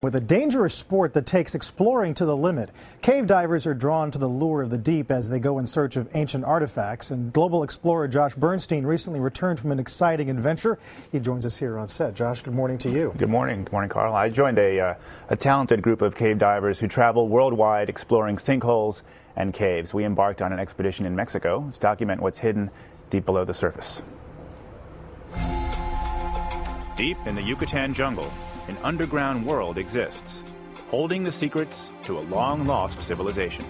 With a dangerous sport that takes exploring to the limit, cave divers are drawn to the lure of the deep as they go in search of ancient artifacts. And global explorer Josh Bernstein recently returned from an exciting adventure. He joins us here on set. Josh, good morning to you. Good morning. Good morning, Carl. I joined a talented group of cave divers who travel worldwide exploring sinkholes and caves. We embarked on an expedition in Mexico to document what's hidden deep below the surface. Deep in the Yucatan jungle, an underground world exists, holding the secrets to a long-lost civilization.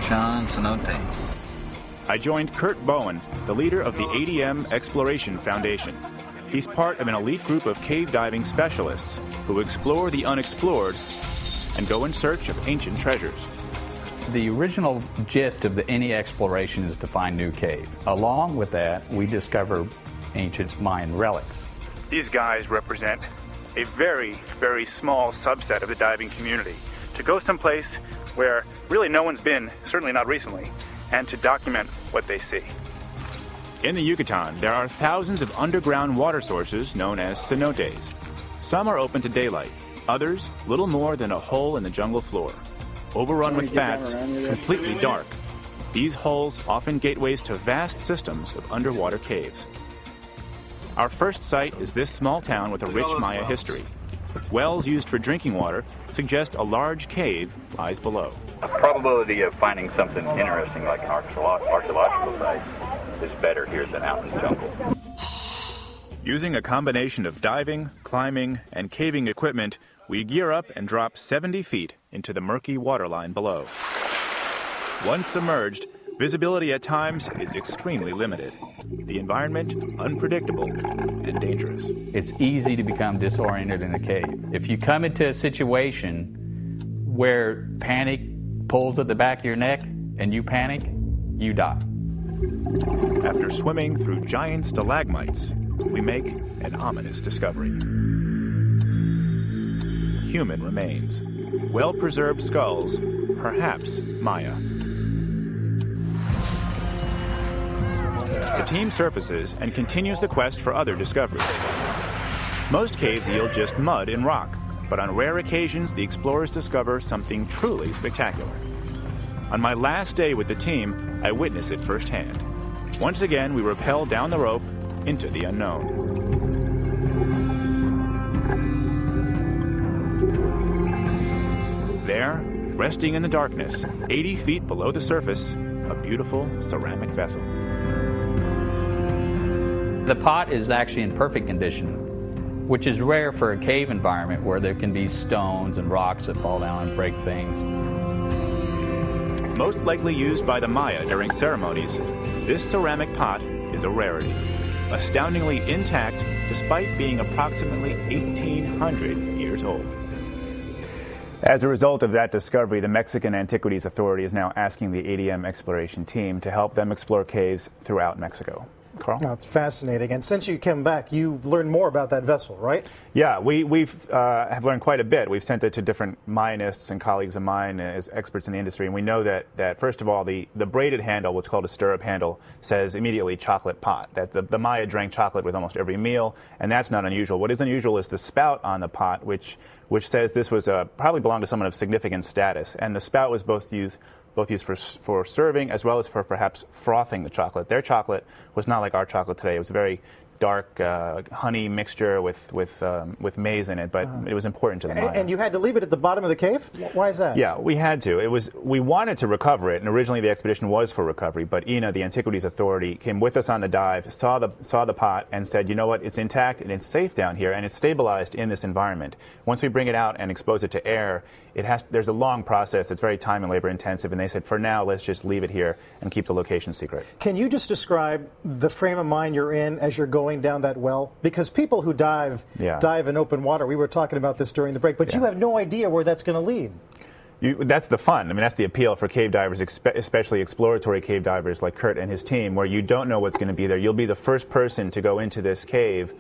John Cenote. I joined Kurt Bowen, the leader of the ADM Exploration Foundation. He's part of an elite group of cave diving specialists who explore the unexplored and go in search of ancient treasures. The original gist of any exploration is to find new caves. Along with that, we discover ancient Mayan relics. These guys represent a very, very small subset of the diving community, to go someplace where really no one's been, certainly not recently, and to document what they see. In the Yucatan, there are thousands of underground water sources known as cenotes. Some are open to daylight, others little more than a hole in the jungle floor. Overrun with bats, completely dark. These holes often gateways to vast systems of underwater caves. Our first site is this small town with a rich Maya history. Wells used for drinking water suggest a large cave lies below. The probability of finding something interesting like an archaeological site is better here than out in the jungle. Using a combination of diving, climbing, and caving equipment, we gear up and drop 70 feet into the murky waterline below. Once submerged, visibility at times is extremely limited. The environment unpredictable and dangerous. It's easy to become disoriented in a cave. If you come into a situation where panic pulls at the back of your neck and you panic, you die. After swimming through giant stalagmites, we make an ominous discovery. Human remains. Well-preserved skulls, perhaps Maya. The team surfaces and continues the quest for other discoveries. Most caves yield just mud and rock, but on rare occasions the explorers discover something truly spectacular. On my last day with the team, I witness it firsthand. Once again, we rappel down the rope into the unknown. There, resting in the darkness, 80 feet below the surface, a beautiful ceramic vessel. The pot is actually in perfect condition, which is rare for a cave environment where there can be stones and rocks that fall down and break things. Most likely used by the Maya during ceremonies, this ceramic pot is a rarity, astoundingly intact despite being approximately 1,800 years old. As a result of that discovery, the Mexican Antiquities Authority is now asking the ADM exploration team to help them explore caves throughout Mexico. Carl? That's fascinating. And since you came back, you've learned more about that vessel, right? Yeah, we've have learned quite a bit. We've sent it to different Mayanists and colleagues of mine as experts in the industry, and we know that first of all, the braided handle, what's called a stirrup handle, says immediately chocolate pot. That the Maya drank chocolate with almost every meal, and that's not unusual. What is unusual is the spout on the pot, which says this was probably belonged to someone of significant status, and the spout was both used for serving as well as for perhaps frothing the chocolate. Their chocolate was not like our chocolate today. It was a very dark honey mixture with maize in it, but it was important to the Maya. And you had to leave it at the bottom of the cave? Why is that? Yeah, we had to. We wanted to recover it, and originally the expedition was for recovery, but INA, the Antiquities Authority, came with us on the dive, saw the pot, and said, you know what, it's intact and it's safe down here, and it's stabilized in this environment. Once we bring it out and expose it to air, there's a long process. It's very time and labor intensive, and they said, for now, let's just leave it here and keep the location secret. Can you just describe the frame of mind you're in as you're going down that well? Because people who dive in open water, we were talking about this during the break, but you have no idea where that's going to lead. That's the fun. I mean, that's the appeal for cave divers, especially exploratory cave divers like Kurt and his team, where you don't know what's going to be there. You'll be the first person to go into this cave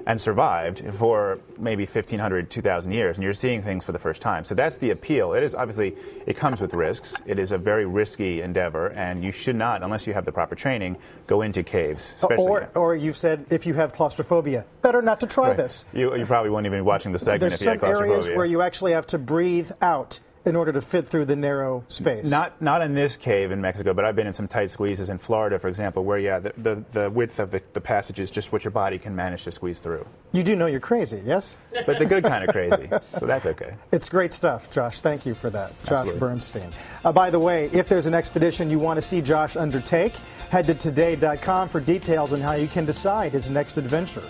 and survived for maybe 1,500, 2,000 years, and you're seeing things for the first time. So that's the appeal. It is obviously, it comes with risks. It is a very risky endeavor, and you should not, unless you have the proper training, go into caves. Or you've said if you have claustrophobia, better not to try this. You probably wouldn't even be watching the segment There's if you had some claustrophobia. areas where you actually have to breathe out in order to fit through the narrow space. Not in this cave in Mexico, but I've been in some tight squeezes in Florida, for example, where, the width of the passage is just what your body can manage to squeeze through. You do know you're crazy, yes? But the good kind of crazy, so that's okay. It's great stuff, Josh. Thank you for that, Josh Absolutely. Bernstein. By the way, if there's an expedition you want to see Josh undertake, head to today.com for details on how you can decide his next adventure.